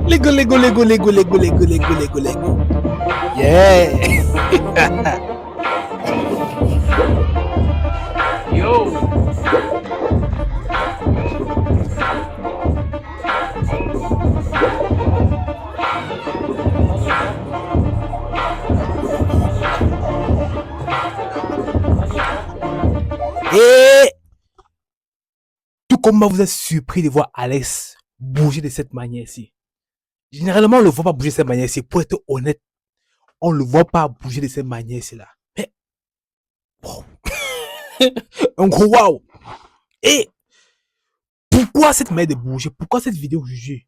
Lego, Lego, Lego, Lego, Lego, Lego, Lego, Lego, Lego. Yeah. Yo. Et tout comment vous êtes surpris de voir Alex bouger de cette manière-ci. Généralement, on ne le voit pas bouger de cette manière-ci. Pour être honnête, on ne le voit pas bouger de cette manière-ci là. Mais, wow. Un gros wow. Et pourquoi cette manière de bouger? Pourquoi cette vidéo jugée?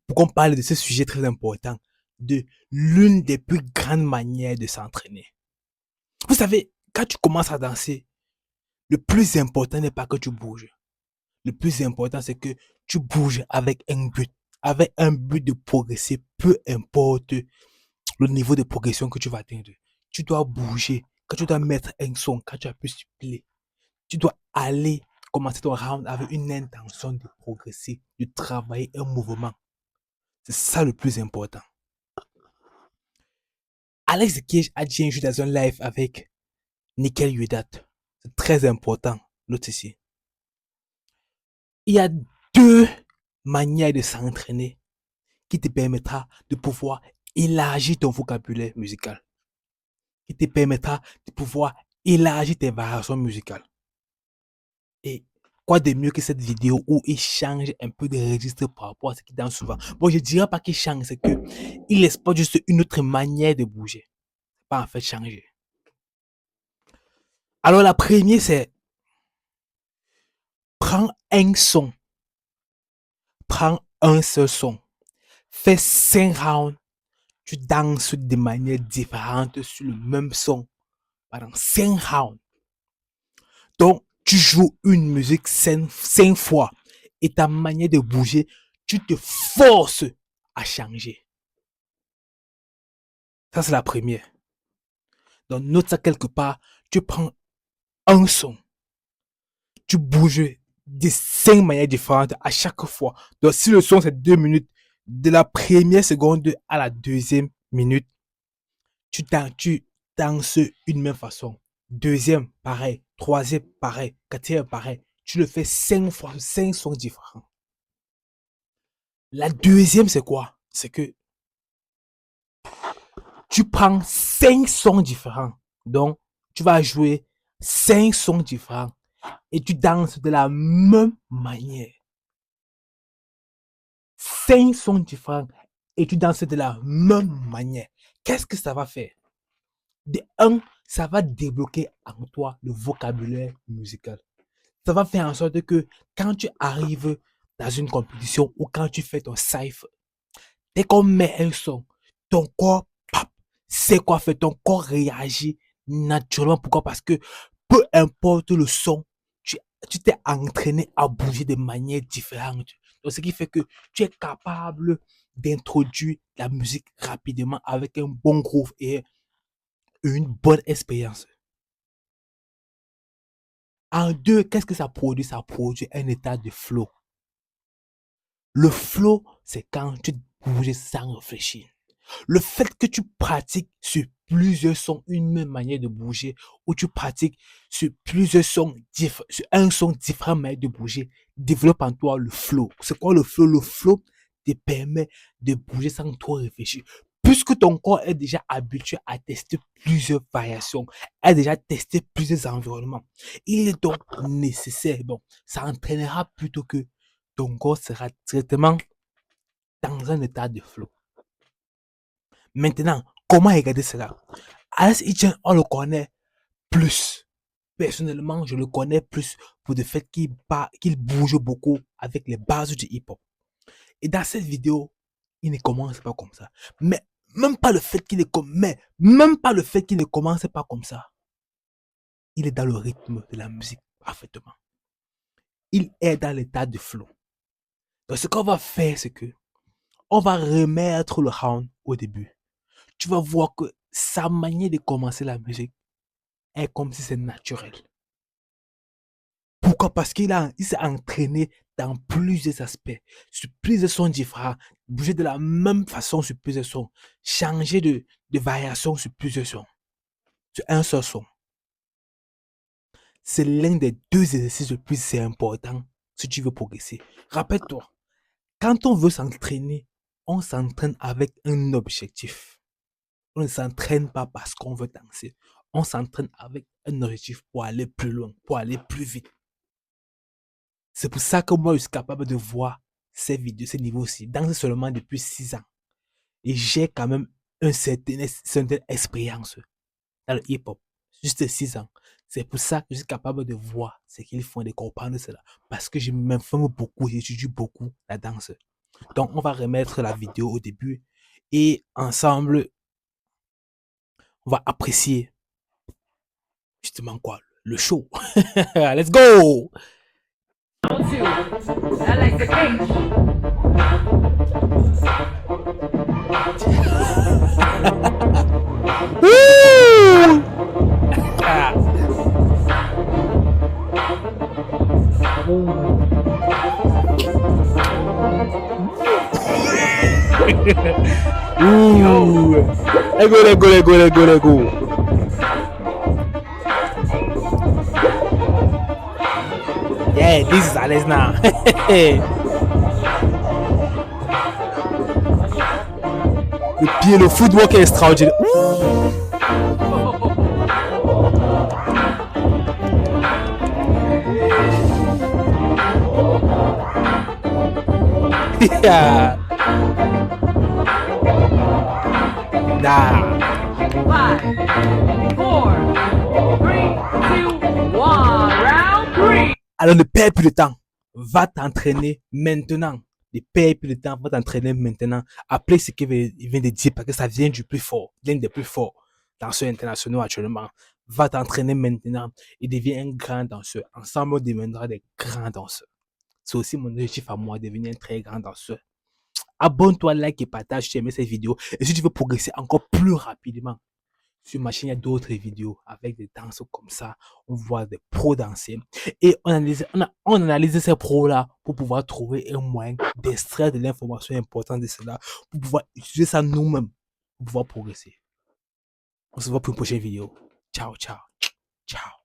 Pourquoi on parle de ce sujet très important, de l'une des plus grandes manières de s'entraîner. Vous savez, quand tu commences à danser, le plus important n'est pas que tu bouges. Le plus important, c'est que tu bouges avec un but de progresser, peu importe le niveau de progression que tu vas atteindre. Tu dois bouger, quand tu dois mettre un son, quand tu as pu suppléer, tu dois aller commencer ton round avec une intention de progresser, de travailler un mouvement. C'est ça le plus important. Alex Cage a dit un jour dans un live avec Nickel Yudat. C'est très important. Note ici. Il y a deux manières de s'entraîner qui te permettra de pouvoir élargir ton vocabulaire musical. Qui te permettra de pouvoir élargir tes variations musicales. Et quoi de mieux que cette vidéo où il change un peu de registre par rapport à ce qu'il danse souvent. Bon, je dirais pas qu'il change, c'est que il exploite juste une autre manière de bouger. Pas en fait changer. Alors la première, c'est prends un son. Prends un seul son. Fais 5 rounds. Tu danses de manière différente sur le même son pendant 5 rounds. Donc, tu joues une musique 5 fois et ta manière de bouger, tu te forces à changer. Ça, c'est la première. Donc, note ça quelque part. Tu prends un son. Tu bouges de 5 manières différentes à chaque fois. Donc, si le son, c'est 2 minutes, de la première seconde à la deuxième minute, tu danses une même façon. Deuxième, pareil. Troisième, pareil. Quatrième, pareil. Tu le fais 5 fois, 5 sons différents. La deuxième, c'est quoi? C'est que tu prends 5 sons différents. Donc, tu vas jouer 5 sons différents et tu danses de la même manière. 5 sons différents et tu danses de la même manière. Qu'est-ce que ça va faire? De un, ça va débloquer en toi le vocabulaire musical. Ça va faire en sorte que quand tu arrives dans une compétition ou quand tu fais ton cypher, dès qu'on met un son, ton corps, pap, c'est quoi faire, ton corps réagit naturellement. Pourquoi? Parce que peu importe le son, tu t'es entraîné à bouger de manière différente. Donc, ce qui fait que tu es capable d'introduire la musique rapidement avec un bon groove et une bonne expérience. En deux, qu'est-ce que ça produit? Ça produit un état de flow. Le flow, c'est quand tu bouges sans réfléchir. Le fait que tu pratiques sur plusieurs sons une même manière de bouger, ou tu pratiques sur plusieurs sons, sur un son différent manière de bouger, développe en toi le flow. C'est quoi le flow? Le flow te permet de bouger sans trop réfléchir. Puisque ton corps est déjà habitué à tester plusieurs variations, a déjà testé plusieurs environnements, il est donc nécessaire, bon, ça entraînera plutôt que ton corps sera directement dans un état de flow. Maintenant, comment regarder cela? Alex Hitchens, on le connaît plus. Personnellement, je le connais plus pour le fait qu'il bouge beaucoup avec les bases du hip-hop. Et dans cette vidéo, il ne commence pas comme ça. Mais même pas le fait qu'il ne commence pas comme ça. Il est dans le rythme de la musique parfaitement. Il est dans l'état de flow. Donc ce qu'on va faire, c'est que on va remettre le round au début. Tu vas voir que sa manière de commencer la musique est comme si c'est naturel. Pourquoi? Parce il s'est entraîné dans plusieurs aspects, sur plusieurs sons différents, bouger de la même façon sur plusieurs sons, changer de variation sur plusieurs sons, sur un seul son. C'est l'un des deux exercices les plus importants si tu veux progresser. Rappelle-toi, quand on veut s'entraîner, on s'entraîne avec un objectif. On ne s'entraîne pas parce qu'on veut danser. On s'entraîne avec un objectif pour aller plus loin, pour aller plus vite. C'est pour ça que moi, je suis capable de voir ces vidéos, ces niveaux-ci, danser seulement depuis 6 ans. Et j'ai quand même une certaine expérience dans le hip-hop. Juste 6 ans. C'est pour ça que je suis capable de voir ce qu'ils font, de comprendre cela. Parce que je m'informe beaucoup, j'étudie beaucoup la danse. Donc, on va remettre la vidéo au début et ensemble, on va apprécier justement quoi? Le show. Let's go! I like the cage. Woo! Ooh. Let go. Yeah, this is Alex now. Le pied, le footwork est extraordinaire. Yeah. Nah. 5, 4, 3, 2, 1, round 3. Alors ne perds plus de temps. Va t'entraîner maintenant. Ne perds plus de temps. Va t'entraîner maintenant. Après ce qu'il vient de dire, parce que ça vient du plus fort. L'un des plus forts danseurs internationaux actuellement. Va t'entraîner maintenant et deviens un grand danseur. Ensemble, on deviendra des grands danseurs. C'est aussi mon objectif à moi, devenir un très grand danseur. Abonne-toi, like et partage si tu aimais cette vidéo. Et si tu veux progresser encore plus rapidement, sur ma chaîne, il y a d'autres vidéos avec des danses comme ça. On voit des pros danser. Et on analyse ces pros-là pour pouvoir trouver un moyen d'extraire de l'information importante de cela, pour pouvoir utiliser ça nous-mêmes, pour pouvoir progresser. On se voit pour une prochaine vidéo. Ciao, ciao. Ciao.